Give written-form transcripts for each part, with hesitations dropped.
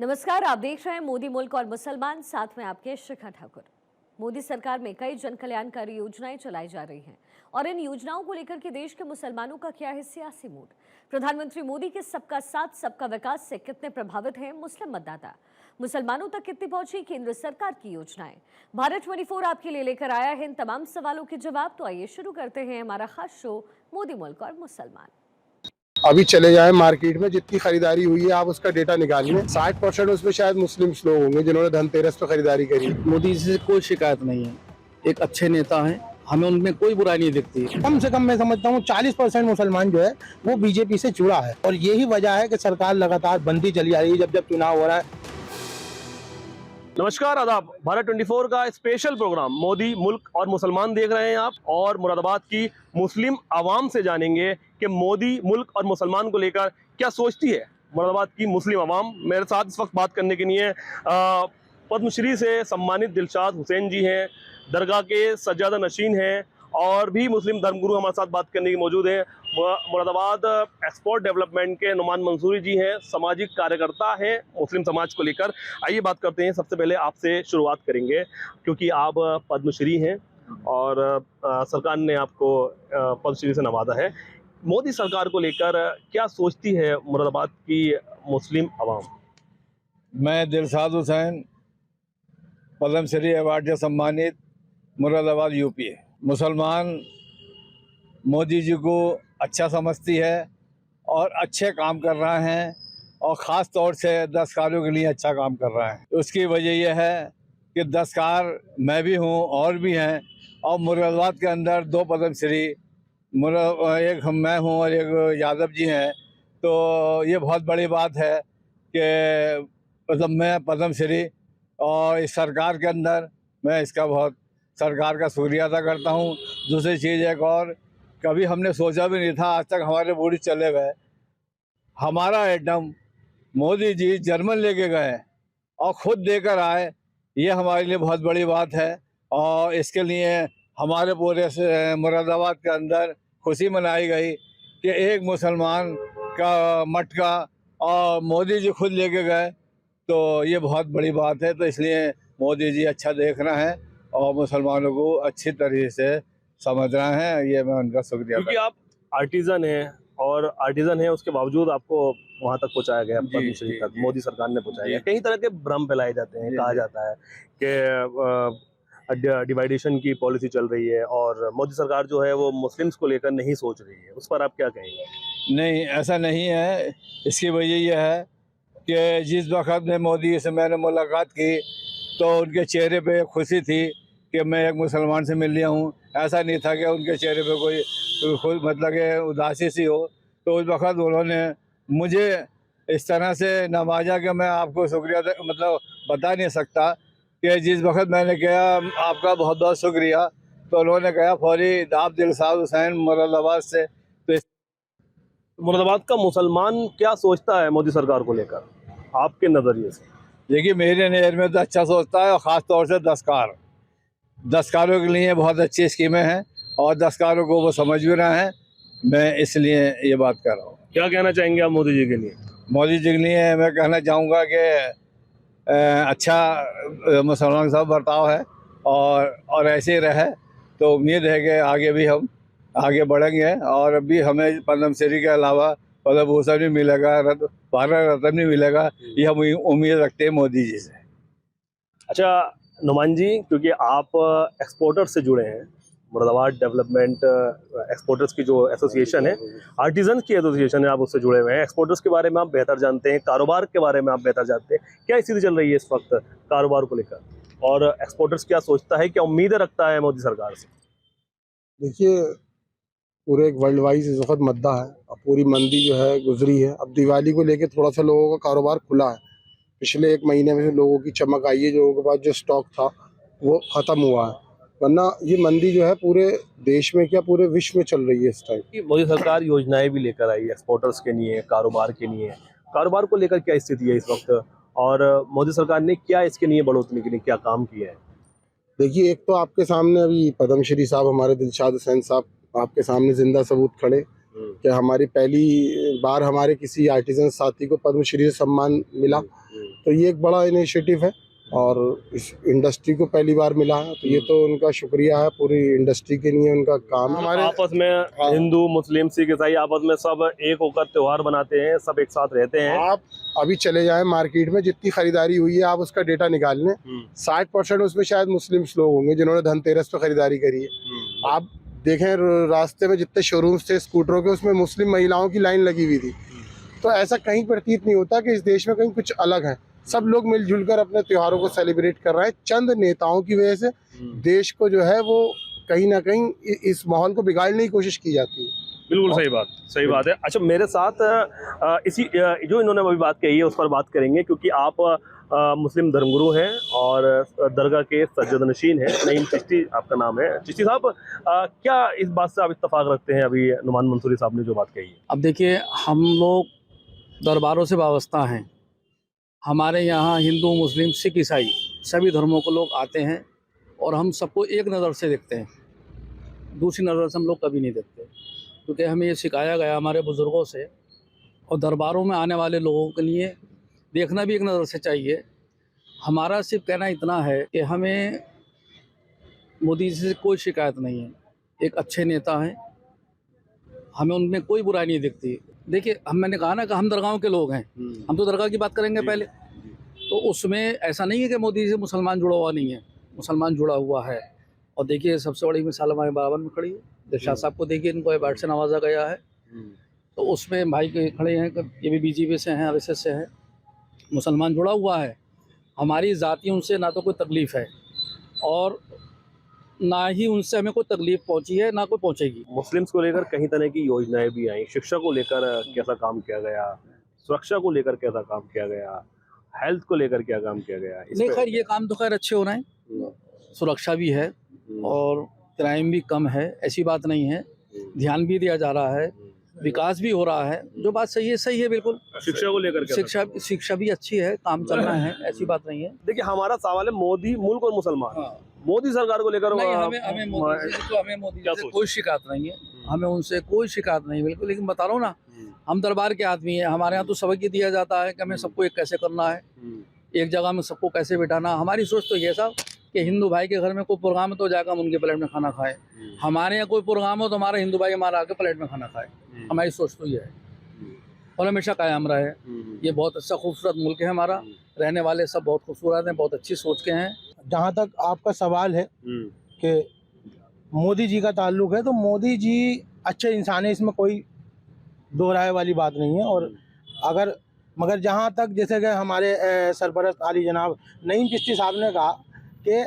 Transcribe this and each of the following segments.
नमस्कार, आप देख रहे हैं मोदी मुल्क और मुसलमान, साथ में आपके शिखा ठाकुर। मोदी सरकार में कई जन कल्याणकारी योजनाएं चलाई जा रही हैं और इन योजनाओं को लेकर के देश के मुसलमानों का क्या है सियासी मूड। प्रधानमंत्री मोदी के सबका साथ सबका विकास से कितने प्रभावित हैं मुस्लिम मतदाता, मुसलमानों तक कितनी पहुंची केंद्र सरकार की योजनाएं। भारत 24 आपके लिए लेकर आया है इन तमाम सवालों के जवाब। तो आइए शुरू करते हैं हमारा खास शो मोदी मुल्क और मुसलमान। अभी चले जाए मार्केट में, जितनी खरीदारी हुई है आप उसका डेटा निकालिए, 60% उसमें शायद मुस्लिम लोग होंगे जिन्होंने धनतेरस पे खरीदारी करी। मोदी जी से कोई शिकायत नहीं है, एक अच्छे नेता हैं, हमें उनमें कोई बुराई नहीं दिखती। कम से कम मैं समझता हूँ 40% मुसलमान जो है वो बीजेपी से जुड़ा है और यही वजह है कि सरकार लगातार बनती चली आ रही है जब जब चुनाव हो रहा है। नमस्कार, आदाब। भारत 24 का स्पेशल प्रोग्राम मोदी मुल्क और मुसलमान देख रहे हैं आप, और मुरादाबाद की मुस्लिम आवाम से जानेंगे कि मोदी मुल्क और मुसलमान को लेकर क्या सोचती है मुरादाबाद की मुस्लिम आवाम। मेरे साथ इस वक्त बात करने के लिए पद्मश्री से सम्मानित दिलशाद हुसैन जी हैं, दरगाह के सज्जादा नशीन हैं, और भी मुस्लिम धर्मगुरु हमारे साथ बात करने की मौजूद हैं। मुरादाबाद एक्सपोर्ट डेवलपमेंट के नुमान मंसूरी जी हैं, सामाजिक कार्यकर्ता हैं मुस्लिम समाज को लेकर। आइए बात करते हैं। सबसे पहले आपसे शुरुआत करेंगे क्योंकि आप पद्मश्री हैं और सरकार ने आपको पद्मश्री से नवाजा है। मोदी सरकार को लेकर क्या सोचती है मुरादाबाद की मुस्लिम आवाम? मैं दिलशाद हुसैन, पद्मश्री अवार्ड से सम्मानित, मुरादाबाद यूपी। मुसलमान मोदी जी को अच्छा समझती है और अच्छे काम कर रहे हैं, और ख़ास तौर से दस्तकारों के लिए अच्छा काम कर रहे हैं। उसकी वजह यह है कि दस्तकार मैं भी हूँ और भी हैं, और मुरादाबाद के अंदर 2 पद्मश्री, एक मैं हूँ और एक यादव जी हैं। तो ये बहुत बड़ी बात है कि मतलब मैं पद्मश्री, और इस सरकार के अंदर मैं इसका बहुत सरकार का शुक्रिया अदा करता हूँ। दूसरी चीज़ एक और, कभी हमने सोचा भी नहीं था, आज तक हमारे बूढ़ी चले गए, हमारा एटम मोदी जी जर्मन लेके गए और ख़ुद देकर आए, ये हमारे लिए बहुत बड़ी बात है। और इसके लिए हमारे पूरे मुरादाबाद के अंदर खुशी मनाई गई कि एक मुसलमान का मटका और मोदी जी खुद लेके गए, तो ये बहुत बड़ी बात है। तो इसलिए मोदी जी अच्छा देख रहे हैं और मुसलमानों को अच्छी तरीके से समझ रहे हैं, ये मैं उनका शुक्रिया। क्योंकि आप आर्टिजन हैं, और आर्टिजन है उसके बावजूद आपको वहाँ तक पहुँचाया गया, पद्मश्री तक मोदी सरकार ने पहुँचाया गया। कई तरह के भ्रम फैलाए जाते हैं, कहा जाता है कि डिवाइडेशन की पॉलिसी चल रही है और मोदी सरकार जो है वो मुस्लिम्स को लेकर नहीं सोच रही है। उस पर आप क्या कहेंगे? नहीं, ऐसा नहीं है। इसकी वजह यह है कि जिस वक्त में मोदी से मैंने मुलाकात की तो उनके चेहरे पे खुशी थी कि मैं एक मुसलमान से मिल लिया हूँ। ऐसा नहीं था कि उनके चेहरे पे कोई खुद मतलब कि उदासी सी हो। तो उस वक्त उन्होंने मुझे इस तरह से नवाजा कि मैं आपको शुक्रिया मतलब बता नहीं सकता कि जिस वक्त मैंने कहा आपका बहुत बहुत शुक्रिया, तो उन्होंने कहा फौरी आप दिलशाद हुसैन मुरादाबाद से। तो मुरादाबाद का मुसलमान क्या सोचता है मोदी सरकार को लेकर आपके नज़रिए से? देखिए, मेरे नज़र में तो अच्छा सोचता है, और ख़ास तौर से दस्तकारों के लिए बहुत अच्छी स्कीमें हैं और दस्तकारों को वो समझ भी रहे हैं। मैं इसलिए ये बात कर रहा हूँ। क्या कहना चाहेंगे आप मोदी जी के लिए? मोदी जी के लिए मैं कहना चाहूँगा कि अच्छा मुसलमान के साथ बर्ताव है और ऐसे ही रहे। तो उम्मीद है कि आगे भी हम आगे बढ़ेंगे, और अभी हमें पद्मश्री के अलावा पद्म भूषण भी मिलेगा, भारत रत्न भी मिलेगा, ये हम उम्मीद रखते हैं मोदी जी से। अच्छा नुमान जी, क्योंकि आप एक्सपोर्टर्स से जुड़े हैं, मुरादाबाद डेवलपमेंट एक्सपोर्टर्स की जो एसोसिएशन है, आर्टिजन की एसोसिएशन है, आप उससे जुड़े हुए हैं। एक्सपोर्टर्स के बारे में आप बेहतर जानते हैं, कारोबार के बारे में आप बेहतर जानते हैं। क्या स्थिति चल रही है इस वक्त कारोबार को लेकर, और एक्सपोर्टर्स क्या सोचता है, क्या उम्मीदें रखता है मोदी सरकार से? देखिए, पूरे एक वर्ल्ड वाइज इस वक्त मद्दा है। अब पूरी मंदी जो है गुजरी है। अब दिवाली को लेके थोड़ा सा लोगों का कारोबार खुला है। पिछले 1 महीने में लोगों की चमक आई है, लोगों के पास जो स्टॉक था वो ख़त्म हुआ है, वरना ये मंदी जो है पूरे देश में क्या पूरे विश्व में चल रही है इस टाइम। मोदी सरकार योजनाएं भी लेकर आई एक्सपोर्टर्स के लिए, कारोबार के लिए। कारोबार को लेकर क्या स्थिति है इस वक्त, और मोदी सरकार ने क्या इसके लिए बढ़ोतरी के लिए क्या काम किया है? देखिए, एक तो आपके सामने अभी पद्मश्री साहब हमारे दिलशाद हुसैन साहब आपके सामने जिंदा सबूत खड़े कि हमारी पहली बार हमारे किसी आर्टिजन साथी को पद्मश्री से सम्मान मिला, तो ये एक बड़ा इनिशिएटिव है और इस इंडस्ट्री को पहली बार मिला है, तो ये तो उनका शुक्रिया है, पूरी इंडस्ट्री के लिए उनका काम है। हमारे आपस में हिंदू मुस्लिम सिख ईसाई आपस में सब एक होकर त्योहार बनाते हैं, सब एक साथ रहते हैं। आप अभी चले जाएं मार्केट में, जितनी खरीदारी हुई है आप उसका डेटा निकाल लें, 60% उसमें शायद मुस्लिम्स लोग होंगे जिन्होंने धनतेरस पे खरीदारी करी है। आप देखें रास्ते में जितने शोरूम्स थे स्कूटरों के, उसमें मुस्लिम महिलाओं की लाइन लगी हुई थी। तो ऐसा कहीं प्रतीत नहीं होता कि इस देश में कहीं कुछ अलग है। सब लोग मिलजुल कर अपने त्योहारों को सेलिब्रेट कर रहे हैं। चंद नेताओं की वजह से देश को जो है वो कहीं ना कहीं इस माहौल को बिगाड़ने की कोशिश की जाती है। बिल्कुल सही बात है। अच्छा, मेरे साथ इसी जो इन्होंने अभी बात कही है उस पर बात करेंगे, क्योंकि आप मुस्लिम धर्मगुरु हैं और दरगाह के सज्जद नशीन हैं। नईम चिश्ती आपका नाम है। चिश्ती साहब, क्या इस बात से आप इत्तेफाक रखते हैं अभी नुमान मंसूरी साहब ने जो बात कही है? अब देखिए, हम लोग दरबारों से वाबस्ता हैं। हमारे यहाँ हिंदू मुस्लिम सिख ईसाई सभी धर्मों के लोग आते हैं और हम सबको एक नज़र से देखते हैं, दूसरी नज़र से हम लोग कभी नहीं देखते, क्योंकि हमें ये सिखाया गया हमारे बुज़ुर्गों से। और दरबारों में आने वाले लोगों के लिए देखना भी एक नज़र से चाहिए। हमारा सिर्फ कहना इतना है कि हमें मोदी जी से कोई शिकायत नहीं है। एक अच्छे नेता हैं, हमें उनमें कोई बुराई नहीं दिखती। देखिए, मैंने कहा ना कि हम दरगाहों के लोग हैं, हम तो दरगाह की बात करेंगे पहले। तो उसमें ऐसा नहीं है कि मोदी जी से मुसलमान जुड़ा हुआ नहीं है, मुसलमान जुड़ा हुआ है। और देखिए, सबसे बड़ी मिसाल हमारे बराबर में खड़ी है। दिलशाद साहब को देखिए, इनको अवार्ड से नवाजा गया है। तो उसमें भाई के खड़े हैं कि ये भी बीजेपी से हैं, आरएसएस से हैं, मुसलमान जुड़ा हुआ है। हमारी ज़ाती उनसे ना तो कोई तकलीफ़ है और ना ही उनसे हमें कोई तकलीफ पहुंची है, ना कोई पहुंचेगी। मुस्लिम्स को लेकर कई तरह की योजनाएं भी आई। शिक्षा को लेकर कैसा काम किया गया, सुरक्षा को लेकर कैसा काम किया गया, हेल्थ को लेकर क्या काम किया गया? नहीं, खैर ये काम तो खैर अच्छे हो रहे हैं। सुरक्षा भी है और क्राइम भी कम है, ऐसी बात नहीं है। ध्यान भी दिया जा रहा है, विकास भी हो रहा है। जो बात सही है बिल्कुल। शिक्षा को लेकर शिक्षा भी अच्छी है, काम चल रहा है, ऐसी बात नहीं है। देखिए, हमारा सवाल है मोदी मुल्क और मुसलमान। मोदी सरकार को लेकर नहीं, हमें मोदी जी से कोई शिकायत नहीं है, हमें उनसे कोई शिकायत नहीं बिल्कुल। लेकिन बता रहा हूँ ना, हम दरबार के आदमी हैं। हमारे यहाँ तो सबक ही दिया जाता है कि हमें सबको एक कैसे करना है, एक जगह में सबको कैसे बिठाना। हमारी सोच तो ये साहब कि हिंदू भाई के घर में कोई प्रोग्राम है तो जाकर हम उनके प्लेट में खाना खाएं। हमारे यहाँ कोई प्रोग्राम हो तो हमारा हिंदू भाई हमारा आके प्लेट में खाना खाए। हमारी सोच तो ये है और हमेशा कायम रहे। ये बहुत अच्छा खूबसूरत मुल्क है हमारा, रहने वाले सब बहुत खूबसूरत हैं, बहुत अच्छी सोच के हैं। जहाँ तक आपका सवाल है कि मोदी जी का ताल्लुक है, तो मोदी जी अच्छे इंसान है, इसमें कोई दो राय वाली बात नहीं है। और मगर जहाँ तक जैसे कि हमारे सरपरस्त आली जनाब नईम चिश्ती साहब ने कहा कि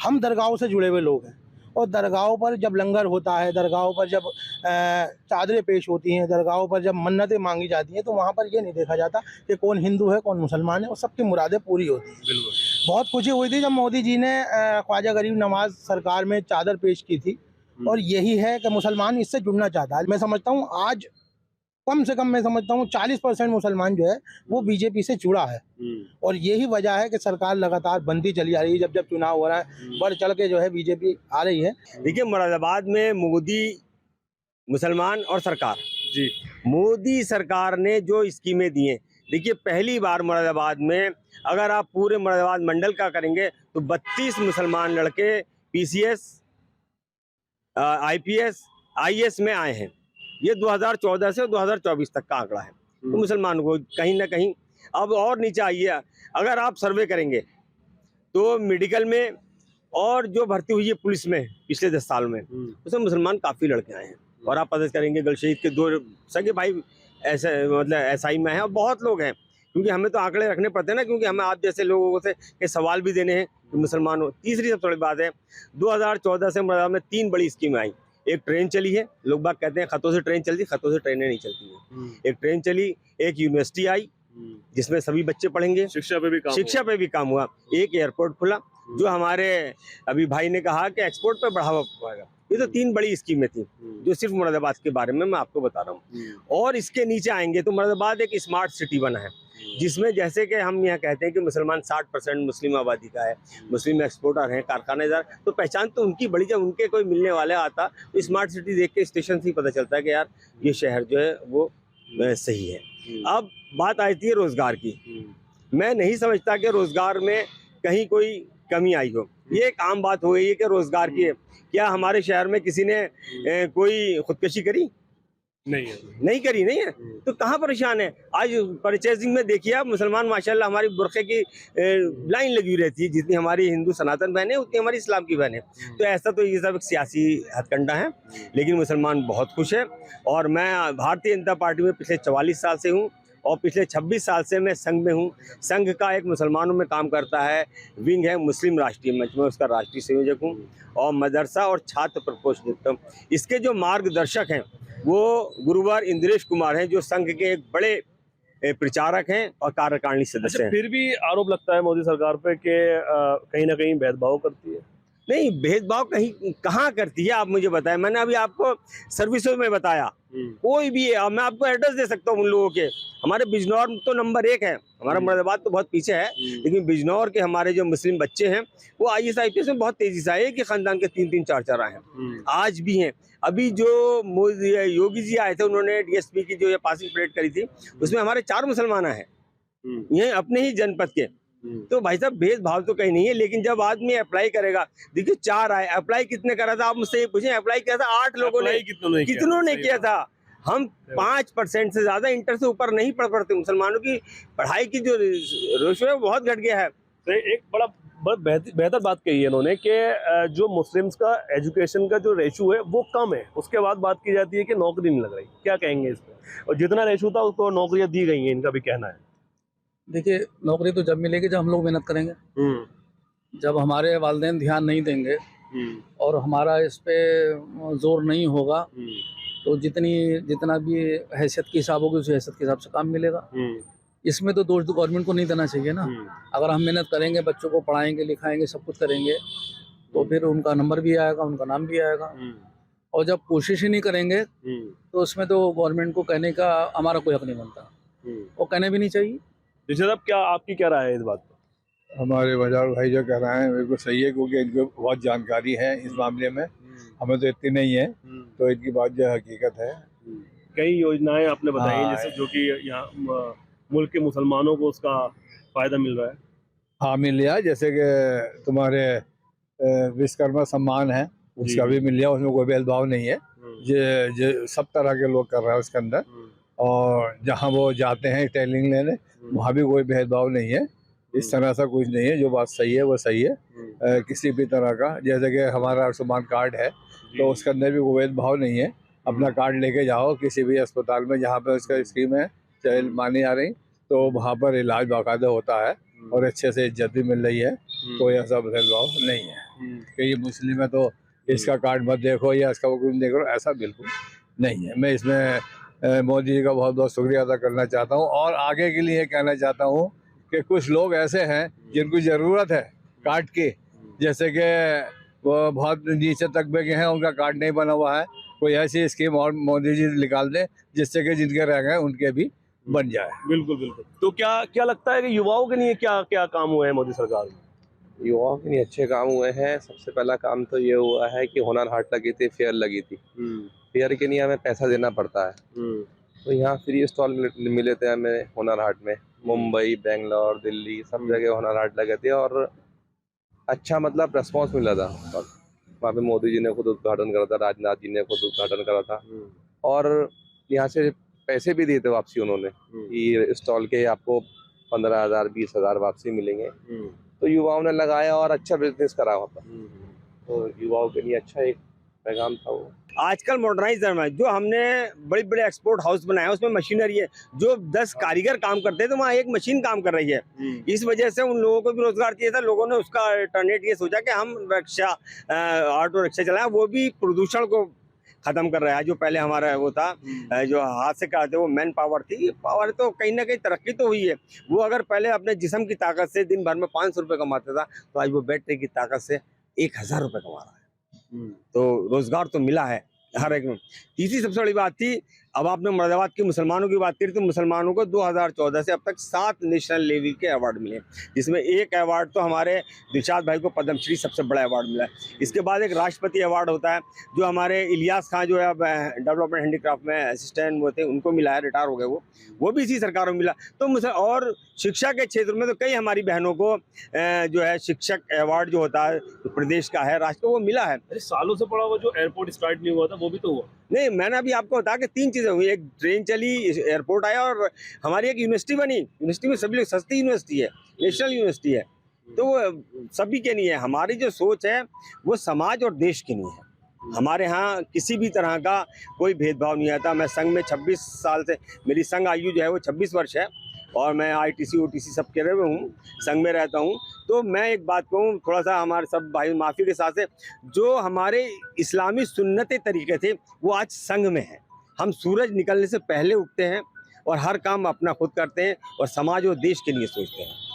हम दरगाहों से जुड़े हुए लोग हैं और दरगाहों पर जब लंगर होता है, दरगाहों पर जब चादरें पेश होती हैं, दरगाहों पर जब मन्नतें मांगी जाती हैं, तो वहाँ पर ये नहीं देखा जाता कि कौन हिंदू है कौन मुसलमान है, और सबकी मुरादें पूरी होती हैं। बहुत खुशी हुई थी जब मोदी जी ने ख्वाजा गरीब नवाज सरकार में चादर पेश की थी, और यही है कि मुसलमान इससे जुड़ना चाहता है। मैं समझता हूँ आज कम से कम मैं समझता हूँ 40% मुसलमान जो है वो बीजेपी से जुड़ा है, और यही वजह है कि सरकार लगातार बनती चली आ रही है। जब जब चुनाव हो रहा है बढ़ चढ़ के जो है बीजेपी आ रही है। देखिए, मुरादाबाद में मोदी मुसलमान और सरकार जी, मोदी सरकार ने जो स्कीमें दी हैं, देखिए पहली बार मुरादाबाद में अगर आप पूरे मुरादाबाद मंडल का करेंगे तो 32 मुसलमान लड़के पीसीएस, आईपीएस, आईएएस में आए हैं। ये 2014 से 2024 तक का आंकड़ा है। तो मुसलमान को कहीं ना कहीं अब और नीचे आइए, अगर आप सर्वे करेंगे तो मेडिकल में और जो भर्ती हुई है पुलिस में पिछले 10 साल में, उसमें मुसलमान काफ़ी लड़के आए हैं। और आप पता करेंगे गलशहीद के 2 सगे भाई ऐसे मतलब एसआई में हैं, और बहुत लोग हैं, क्योंकि हमें तो आंकड़े रखने पड़ते हैं ना, क्योंकि हमें आप जैसे लोगों से के सवाल भी देने हैं कि मुसलमान हो। तीसरी सबसे बड़ी बात है, 2014 से मुरादाबाद में 3 बड़ी स्कीम आई। एक ट्रेन चली है, लोग बात कहते हैं खतों से ट्रेन चलती, खतों से ट्रेनें नहीं चलती हैं। एक ट्रेन चली, एक यूनिवर्सिटी आई जिसमें सभी बच्चे पढ़ेंगे, शिक्षा पे भी काम हुआ। एक एयरपोर्ट खुला, जो हमारे अभी भाई ने कहा कि एक्सपोर्ट पे बढ़ावा पाएगा। ये तो 3 बड़ी स्कीमें थी जो सिर्फ मुरादाबाद के बारे में मैं आपको बता रहा हूँ। और इसके नीचे आएंगे तो मुरादाबाद एक स्मार्ट सिटी बना है। जिसमें जैसे कि हम यहाँ कहते हैं कि मुसलमान 60% मुस्लिम आबादी का है, मुस्लिम एक्सपोर्टर हैं, कारखानेदार, तो पहचान तो उनकी बड़ी, जब उनके कोई मिलने वाले आता तो स्मार्ट सिटी देख के स्टेशन से ही पता चलता है कि यार ये शहर जो है वो सही है। अब बात आती है रोजगार की। मैं नहीं समझता कि रोजगार में कहीं कोई कमी आई हो। ये एक आम बात हो गई है कि रोजगार की है। क्या हमारे शहर में किसी ने कोई खुदकशी करी? नहीं करी, नहीं है तो कहाँ परेशान है। आज परचेजिंग में देखिए आप, मुसलमान माशाल्लाह हमारी बुरखे की लाइन लगी रहती है, जितनी हमारी हिंदू सनातन बहन है उतनी हमारी इस्लाम की बहन है। तो ऐसा तो ये सब एक सियासी हथकंडा है, लेकिन मुसलमान बहुत खुश है। और मैं भारतीय जनता पार्टी में पिछले 44 साल से हूँ और पिछले 26 साल से मैं संघ में हूँ। संघ का एक मुसलमानों में काम करता है विंग है मुस्लिम राष्ट्रीय मंच में, उसका राष्ट्रीय संयोजक हूँ और मदरसा और छात्र प्रकोष्ठ नियुक्त हूँ। इसके जो मार्गदर्शक हैं वो गुरुवार इंद्रेश कुमार हैं, जो संघ के एक बड़े प्रचारक हैं और कार्यकारिणी सदस्य हैं। फिर भी आरोप लगता है मोदी सरकार पे कि कहीं ना कहीं भेदभाव करती है। नहीं, भेदभाव कहीं कहाँ करती है आप मुझे बताएं। मैंने अभी आपको सर्विसों में बताया, कोई भी है, मैं आपको एड्रेस दे सकता हूँ उन लोगों के। हमारे बिजनौर तो नंबर 1 है, हमारा मुरादाबाद तो बहुत पीछे है, लेकिन बिजनौर के हमारे जो मुस्लिम बच्चे हैं वो IAS IPS में बहुत तेजी से आए कि खानदान के 3-3 4-4 आए हैं, आज भी हैं। अभी जो योगी जी आए थे, उन्होंने DSP की जो ये पासिंग परेड करी थी, उसमें हमारे 4 मुसलमान हैं, ये अपने ही जनपद के। तो भाई साहब भेदभाव तो कहीं नहीं है, लेकिन जब आदमी अप्लाई करेगा, देखिए 4 आए, अप्लाई कितने करा था आप मुझसे ये पूछें। अप्लाई किया था 8 लोगों ने, कितनों ने किया था। हम 5% से ज्यादा इंटर से ऊपर नहीं पढ़ पड़ते। मुसलमानों की पढ़ाई की जो रेशो है वो बहुत घट गया है। तो एक बड़ा बेहतर बात कही है इन्होंने कि जो मुस्लिम्स का एजुकेशन का जो रेशो है वो कम है। उसके बाद बात की जाती है कि नौकरी नहीं लग रही। क्या कहेंगे इस पर? और जितना रेशो था उसको नौकरियां दी गई हैं, इनका भी कहना है। देखिए, नौकरी तो जब मिलेगी जब हम लोग मेहनत करेंगे। जब हमारे वालिदैन ध्यान नहीं देंगे और हमारा इस पे जोर नहीं होगा तो जितना भी हैसियत की हिसाब होगी उस हैसियत के हिसाब से काम मिलेगा। इसमें तो दोष तो गवर्नमेंट को नहीं देना चाहिए ना। अगर हम मेहनत करेंगे, बच्चों को पढ़ाएंगे लिखाएंगे, सब कुछ करेंगे तो फिर उनका नंबर भी आएगा, उनका नाम भी आएगा। और जब कोशिश ही नहीं करेंगे तो उसमें तो गवर्नमेंट को कहने का हमारा कोई हक नहीं बनता, वो कहने भी नहीं चाहिए। जिसे साहब, क्या आपकी क्या राय है इस बात पर? हमारे बाजार भाई जो कह रहे हैं बिल्कुल सही है, क्योंकि इनको बहुत जानकारी है इस मामले में, हमें तो इतनी नहीं है, तो इनकी बात जो हकीकत है। कई योजनाएं आपने बताई हाँ, जैसे जो कि यहाँ मुल्क के मुसलमानों को उसका फायदा मिल रहा है। हाँ, मिल लिया। जैसे कि तुम्हारे विश्वकर्मा सम्मान है, उसका भी मिल लिया, उसमें कोई भेदभाव नहीं है। जो सब तरह के लोग कर रहे हैं उसके अंदर, और जहाँ वो जाते हैं ट्रेनिंग लेने वहाँ भी कोई भेदभाव नहीं है। इस तरह से कुछ नहीं है। जो बात सही है वो सही है। किसी भी तरह का, जैसे कि हमारा आयुष्मान कार्ड है तो उसके अंदर भी कोई भेदभाव नहीं है। अपना कार्ड लेके जाओ किसी भी अस्पताल में जहाँ पे उसका स्कीम है चाहे मानी जा रही, तो वहाँ पर इलाज बाकायदा होता है और अच्छे से इज्जत भी मिल रही है। कोई ऐसा भेदभाव नहीं है कि ये मुस्लिम है तो इसका कार्ड मत देखो या इसका कुछ देखो, ऐसा बिल्कुल नहीं है। मैं इसमें मोदी जी का बहुत बहुत शुक्रिया अदा करना चाहता हूँ और आगे के लिए कहना चाहता हूँ कि कुछ लोग ऐसे हैं जिनको ज़रूरत है कार्ड की, जैसे कि वो बहुत नीचे तबके के हैं, उनका कार्ड नहीं बना हुआ है, कोई ऐसी स्कीम और मोदी जी निकाल दें जिससे कि जिनके रह गए उनके भी बन जाए। बिल्कुल बिल्कुल। तो क्या लगता है कि युवाओं के लिए क्या क्या काम हुए हैं मोदी सरकार में? युवाओं के लिए अच्छे काम हुए हैं। सबसे पहला काम तो ये हुआ है कि हुनर हाट लगी थी, फेयर लगी थी। फेयर के लिए हमें पैसा देना पड़ता है, तो यहाँ फ्री स्टॉल मिले थे हमें हुनर हाट में। मुंबई, बेंगलोर, दिल्ली सब जगह हुनर हाट लगे थे और अच्छा मतलब रेस्पॉन्स मिला था। वहाँ पे मोदी जी ने खुद उद्घाटन करा था, राजनाथ जी ने खुद उद्घाटन करा था और यहाँ से पैसे भी दिए थे वापसी उन्होंने कि स्टॉल के आपको 15,000 20,000 वापसी मिलेंगे। तो युवाओं ने लगाया और अच्छा बिजनेस करा होता, तो युवाओं के लिए अच्छा एक पैगाम था वो। आजकल मॉडर्नाइज है, जो हमने बड़े बड़े एक्सपोर्ट हाउस बनाए उसमें मशीनरी है। जो 10 कारीगर काम करते हैं तो वहाँ एक मशीन काम कर रही है। इस वजह से उन लोगों को भी रोजगार चाहिए था। लोगों ने उसका अल्टरनेट ये सोचा कि हम रिक्शा, ऑटो रिक्शा चलाएं, वो भी प्रदूषण को खत्म कर रहा है। जो पहले हमारा वो था जो हाथ से कराते वो मैन पावर थी, पावर तो कहीं ना कहीं तरक्की तो हुई है। वो अगर पहले अपने जिस्म की ताकत से दिन भर में 500 रुपये कमाता था तो आज वो बैटरी की ताकत से 1,000 रुपये कमा रहा है। तो रोजगार तो मिला है हर एक में। तीसरी सबसे बड़ी बात थी, अब आपने मुरादाबाद के मुसलमानों की बात करी तो मुसलमानों को 2014 से अब तक 7 नेशनल लेवल के अवार्ड मिले, जिसमें एक अवार्ड तो हमारे दिलशाद भाई को पद्मश्री सबसे बड़ा अवार्ड मिला है। इसके बाद एक राष्ट्रपति अवार्ड होता है जो हमारे इलियास खां जो है अब डेवलपमेंट हैंडीक्राफ्ट में असिस्टेंट वो थे, उनको मिला है, रिटायर हो गए वो भी इसी सरकार में मिला। तो और शिक्षा के क्षेत्र में तो कई हमारी बहनों को जो है शिक्षक अवार्ड जो होता है तो प्रदेश का है, राष्ट्र को वो मिला है। सालों से पड़ा हुआ जो एयरपोर्ट स्टार्ट नहीं हुआ था वो भी तो हुआ। नहीं, मैंने अभी आपको बताया कि 3 चीज़ें हुई, एक ट्रेन चली, एयरपोर्ट आया और हमारी एक यूनिवर्सिटी बनी। यूनिवर्सिटी में सभी लोग, सस्ती यूनिवर्सिटी है, नेशनल यूनिवर्सिटी है, तो वो सभी के लिए है। हमारी जो सोच है वो समाज और देश के लिए है। हमारे यहाँ किसी भी तरह का कोई भेदभाव नहीं आता। मैं संघ में 26 साल से, मेरी संघ आयु जो है वो 26 वर्ष है और मैं ITC OTC सब के रहे हूँ, संघ में रहता हूँ। तो मैं एक बात कहूँ, थोड़ा सा हमारे सब भाई माफ़ी के साथ से, जो हमारे इस्लामी सुन्नते तरीके थे वो आज संघ में है। हम सूरज निकलने से पहले उठते हैं और हर काम अपना खुद करते हैं और समाज और देश के लिए सोचते हैं।